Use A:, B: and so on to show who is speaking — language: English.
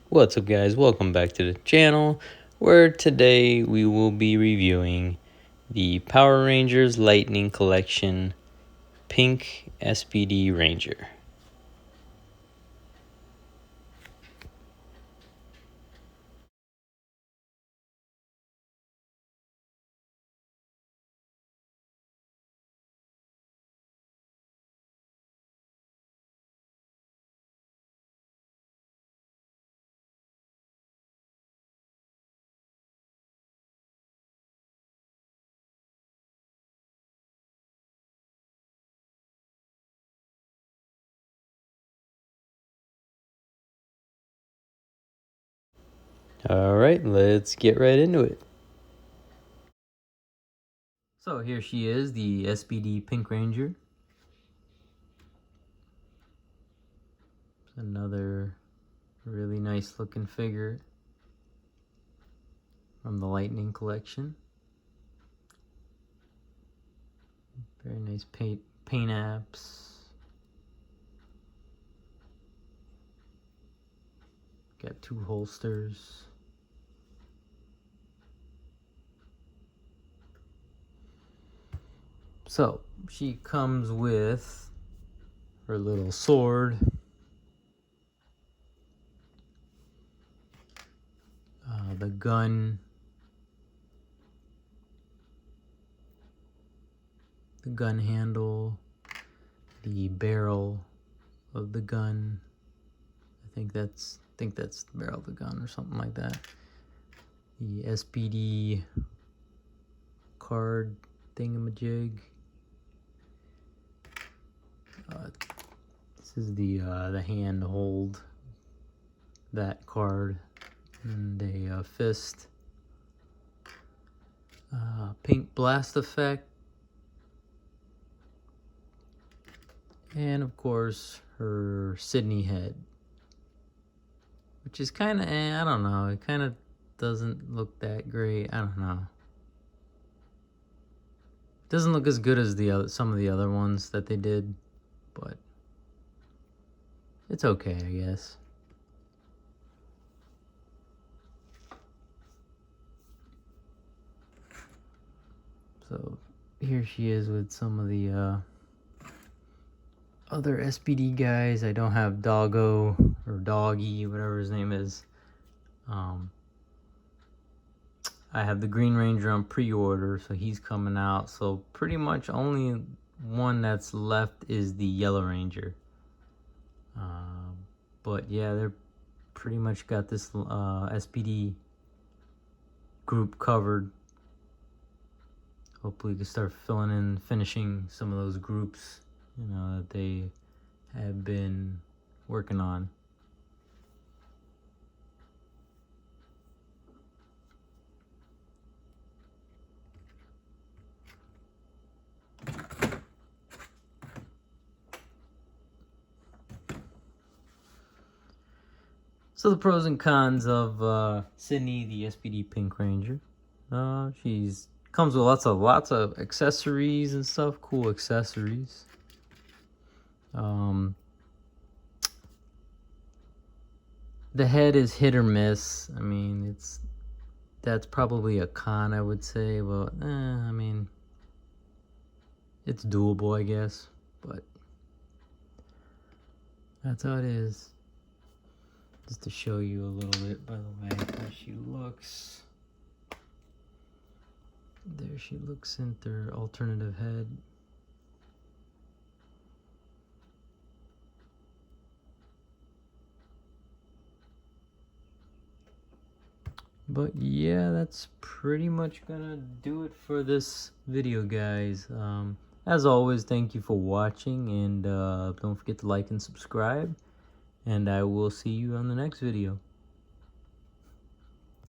A: What's up, guys? Welcome back to the channel, where today we will be reviewing the Power Rangers Lightning Collection Pink SPD Ranger. Alright, let's get right into it. So here she is, the SPD Pink Ranger. Another really nice looking figure from the Lightning Collection. Very nice paint apps. Got two holsters. So she comes with her little sword, the gun, handle, the barrel of the gun. I think that's the barrel of the gun or something like that. The SPD card thingamajig. This is the hand to hold that card, and a fist. Pink blast effect, and of course her Sydney head, which is kind of I don't know, it kind of doesn't look that great. I don't know, it doesn't look as good as some of the other ones that they did, but it's okay, I guess. So here she is with some of the other SPD guys. I don't have Doggo or Doggy, whatever his name is. I have the Green Ranger on pre-order, so he's coming out. So pretty much only one that's left is the Yellow Ranger. But yeah, they're pretty much got this SPD group covered. Hopefully we can start finishing some of those groups, that they have been working on. So the pros and cons of Sydney, the SPD Pink Ranger. She's comes with lots of accessories and stuff, cool accessories. The head is hit or miss. I mean, that's probably a con, I would say, but I mean, it's doable, I guess, but that's how it is. Just to show you a little bit, by the way, how she looks. There she looks in her alternative head. But yeah, that's pretty much gonna do it for this video, guys. As always, thank you for watching, and don't forget to like and subscribe, and I will see you on the next video.